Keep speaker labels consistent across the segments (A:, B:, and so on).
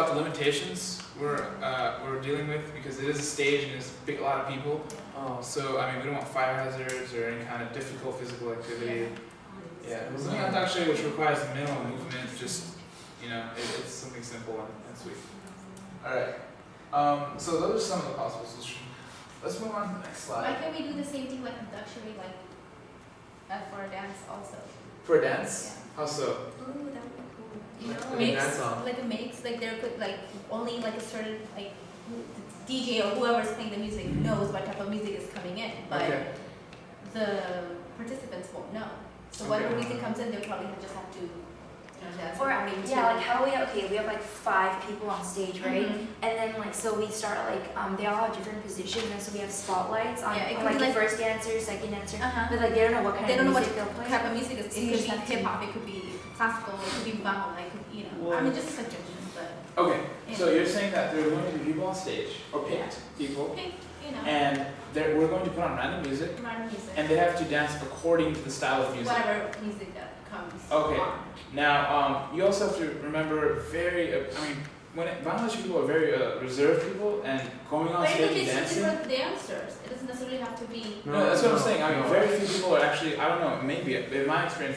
A: about the limitations we're dealing with, because it is a stage and it's a lot of people. So I mean, we don't want fire hazards or any kind of difficult physical activity. Yeah, something actually which requires minimal movement. Just it's something simple and sweet. All right. So those are some of the possible solutions. Let's move on to the next slide.
B: Why can't we do the same thing like luxury, for a dance also?
A: For a dance?
B: Yeah.
A: How so?
B: Ooh, that would be cool. You
C: Like
B: know,
C: a
B: mix,
C: dance song.
B: like a mix, like there could only a certain DJ or whoever's playing the music knows what type of music is coming in, but
A: Okay.
B: the participants won't know. So
A: Okay.
B: whatever music comes in, they'll probably just have to dance
D: Or
B: according to.
D: yeah, like how we have like 5 people on stage, right?
B: Mhm.
D: And then so we start they all have different positions, and so we have spotlights on,
B: Yeah, it
D: on
B: could be
D: the
B: like-
D: first dancer, second dancer,
B: Uh-huh.
D: but they don't know what kind
B: They
D: of
B: don't know what
D: music they'll play.
B: type of music is.
D: So
B: It
D: you
B: could
D: just
B: be
D: have to-
B: hip hop, it could be classical, it could be bangla, it could I mean just a suggestion, but
A: Okay. So you're saying that there are going to be people on stage, or picked people,
B: pick,
A: and we're going to put on random music,
B: random music,
A: and they have to dance according to the style of music.
B: whatever music that comes.
A: Okay.
B: on.
A: Now, you also have to remember Bangladeshi people are very reserved people, and going on
B: But it
A: stage
B: could
A: and
B: be
A: dancing.
B: different dancers. It doesn't necessarily have to be.
A: No, that's what I'm saying. I mean,
C: No.
A: very few people are actually, I don't know, maybe, in my experience,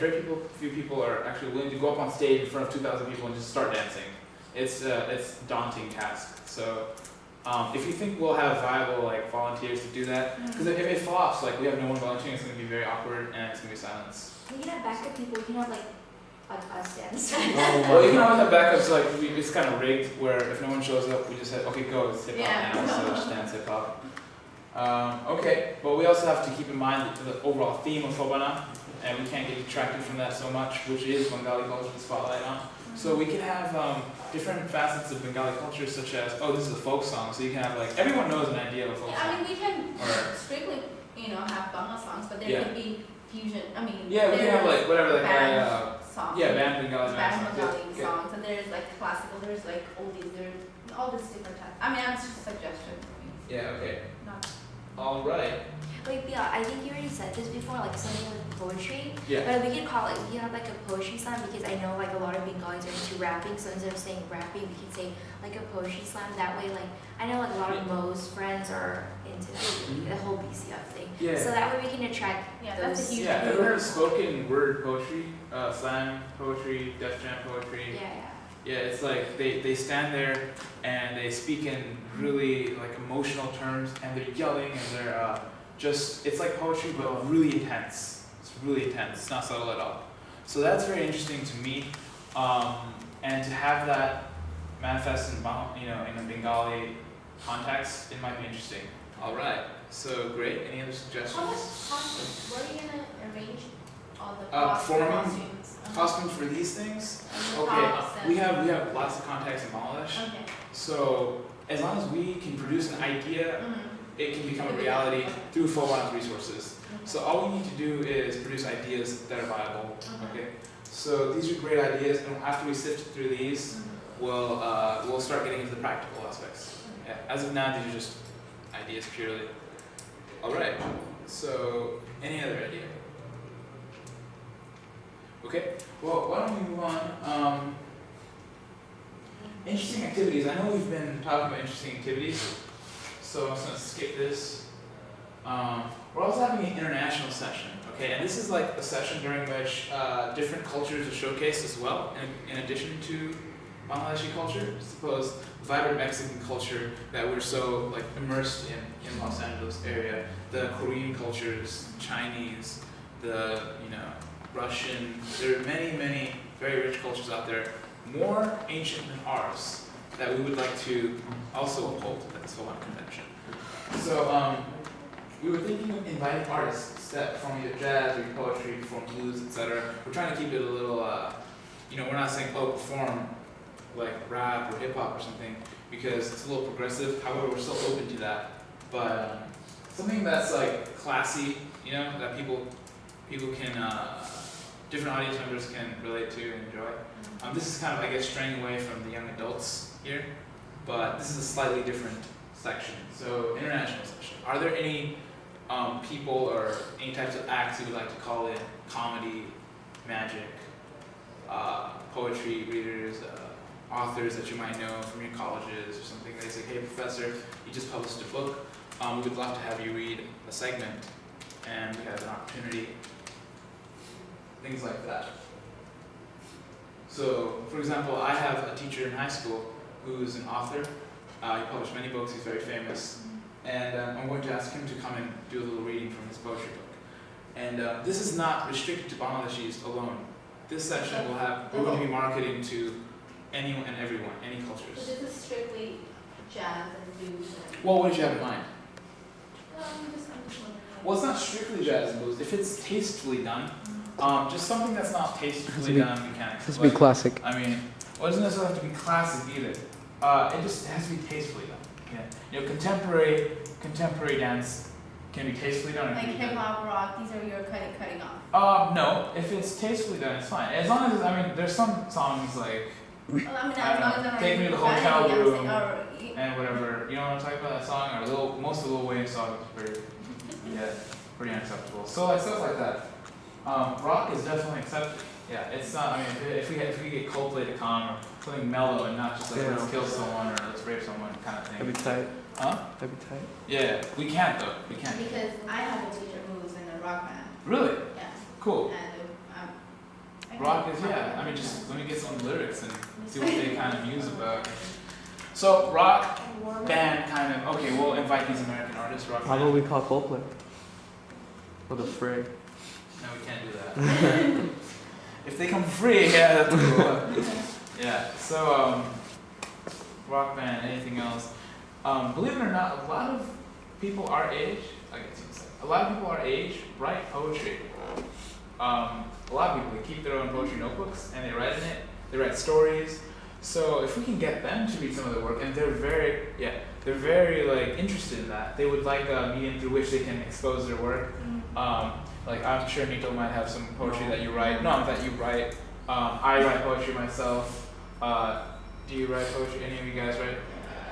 A: few people are actually willing to go up on stage in front of 2,000 people and just start dancing. It's a daunting task. So, if you think we'll have viable volunteers to do that, because if it flops, we have no one volunteering, it's going to be very awkward and it's going to be silence.
D: We can have backup people. We can have like us dance.
A: Well, you can always have backups, it's kind of rigged, where if no one shows up, we just said, okay, go, it's hip hop
B: Yeah.
A: now, so just dance hip hop. Okay, but we also have to keep in mind the overall theme of FOBANA, and we can't get distracted from that so much, which is Bengali culture to spotlight on. So we can have different facets of Bengali culture, such as, this is a folk song, so you can have everyone knows an idea of a folk
B: Yeah, I
A: song.
B: mean, we can
A: Or-
B: strictly, have Bangla songs, but there
A: Yeah.
B: could be fusion. I mean,
A: Yeah, we can have
B: there's
A: whatever
B: band songs.
A: band Bengali
B: Band
A: songs.
B: Bengali
A: Yeah.
B: songs, and there's classical, there's oldies, there's all this different types. I mean, that's just a suggestion.
A: Yeah, okay.
B: Not.
A: All right.
D: Wait, yeah, I think you already said this before, something with poetry.
A: Yeah.
D: But we could call it, we can have a poetry slam, because I know a lot of Bengalis are into rapping, so instead of saying rapping, we can say a poetry slam. That way, I know a lot of Mo's friends are into the whole BCF thing.
A: Yeah.
D: So that way we can attract
B: Yeah,
D: those.
B: that's a huge
A: Yeah, ever heard of spoken word poetry? Slam poetry, Def Jam poetry.
D: Yeah,
A: Yeah, it's they stand there and they speak in really emotional terms, and they're yelling, and they're it's like poetry but really intense. It's really intense. It's not subtle at all. So that's very interesting to me, and to have that manifest in in a Bengali context, it might be interesting. All right. So great. Any other suggestions?
B: How much costumes? Where are you gonna arrange all the
A: Forming
B: costumes?
A: Costumes for these things?
B: And the
A: Okay,
B: props and-
A: we have lots of contacts in Bangladesh.
B: Okay.
A: So as long as we can produce an idea,
B: Mhm.
A: it can become a reality through FOBANA's resources. So all we need to do is produce ideas that are viable. Okay. So these are great ideas, and after we sift through these, we'll start getting into the practical aspects. Yeah. As of now, these are just ideas purely. All right. So any other idea? Okay. Well, why don't we move on? Interesting activities. I know we've been talking about interesting activities, so I'm just gonna skip this. We're also having an international session, okay? And this is a session during which different cultures are showcased as well, in addition to Bangladeshi culture. Suppose vibrant Mexican culture that we're so immersed in Los Angeles area, the Korean cultures, Chinese, the Russian. There are many very rich cultures out there, more ancient than ours, that we would like to also uphold at this FOBANA convention. So we were thinking of inviting artists that perform either jazz or poetry, perform blues, etc. We're trying to keep it a little, we're not saying perform rap or hip hop or something, because it's a little progressive. However, we're still open to that. But something that's classy, that people can, different audience members can relate to and enjoy. This is kind of, straying away from the young adults here, but this is a slightly different section. So, international section. Are there any people or any types of acts you would like to call in? Comedy, magic, poetry readers, authors that you might know from your colleges or something. They say, hey professor, you just published a book. We would love to have you read a segment, and we have an opportunity. Things like that. So, for example, I have a teacher in high school who's an author. He published many books, he's very famous. And I'm going to ask him to come and do a little reading from his poetry book. And this is not restricted to Bangladeshis alone. This section will have, we're going to be marketing to anyone and everyone, any
B: So
A: cultures.
B: this is strictly jazz and blues.
A: Well, what did you have in mind?
B: I'm just wondering.
A: Well, it's not strictly jazz and blues. If it's tastefully done, just something that's not tastefully done, we can't.
C: It has to be classic.
A: I mean, well, it doesn't necessarily have to be classic either. It just has to be tastefully done. Yeah. You know, contemporary dance can be tastefully done.
B: Like hip hop, rock, these are your cutting off.
A: No, if it's tastefully done, it's fine. As long as, I mean, there's some songs like,
B: Well, I mean,
A: I
B: as
A: don't
B: long as
A: know,
B: I'm
A: Take Me to the
B: profanity,
A: Hotel
B: I'm
A: Room
B: saying, or,
A: and whatever, you know what I'm talking about, that song? Or most of Lil Wayne's songs are pretty, yeah, pretty unacceptable. So like stuff like that. Rock is definitely accepted. Yeah, it's not, I mean, if we get Coldplay to come, or something mellow and not just like,
C: Yeah.
A: let's kill someone or let's rape someone kind of
C: That'd be
A: thing.
C: tight.
A: Huh?
C: That'd be tight.
A: Yeah, we can't though, we can't.
B: because I have a teacher who's in a rock band.
A: Really?
B: Yeah.
A: Cool.
B: And I
A: Rock
B: can-
A: is, yeah, I mean, just let me get some lyrics and see what they kind of muse about. So, rock band kind of, okay, we'll invite these American artists, rock
C: How
A: band.
C: about we call Coldplay? For the fray.
A: No, we can't do that. If they come free, yeah, that's cool. Yeah, so, rock band, anything else? Believe it or not, a lot of people our age, I guess you can say, a lot of people our age write poetry. A lot of people, they keep their own poetry notebooks and they write in it, they write stories. So if we can get them to read some of their work, and they're very like interested in that. They would like a medium through which they can expose their work. Like I'm sure Nito might have some poetry that you write. No, that you write. I write poetry myself. Do you write poetry? Any of you guys write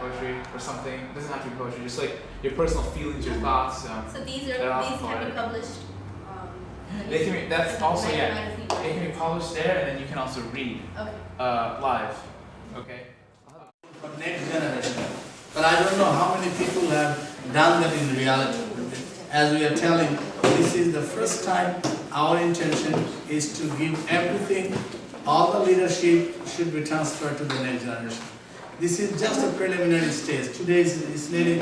A: poetry or something? It doesn't have to be poetry, just like your personal feelings, your thoughts.
B: So these
A: they're often
B: can be
A: poetic.
B: published.
A: They can be, that's also, yeah,
B: magazine.
A: it can be published there, and then you can also read
B: Okay.
A: live. Okay.
E: For next generation. But I don't know how many people have done that in reality. As we are telling, this is the first time our intention is to give everything, all the leadership should be transferred to the next generation. This is just a preliminary stage. Today is really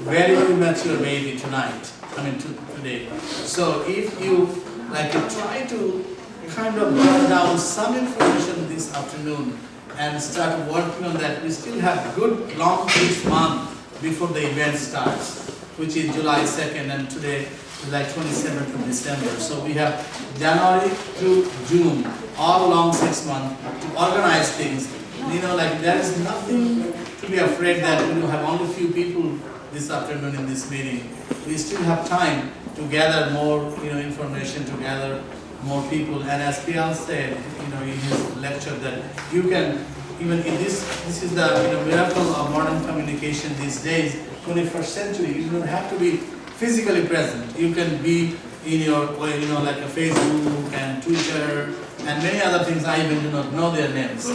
E: very mature baby tonight. I mean today. So if you like try to kind of burn down some information this afternoon and start working on that, we still have good long 6 months before the event starts, which is July 2nd, and today is like 27th of December. So we have January to June, all long 6 months to organize things. You know, like there is nothing to be afraid that we have only few people this afternoon in this meeting. We still have time to gather more, information, to gather more people. And as Pial said, in his lecture, that you can, even in this is the miracle of modern communication these days, 21st century. You don't have to be physically present. You can be in your, like a Facebook and Twitter and many other things. I even do not know their names.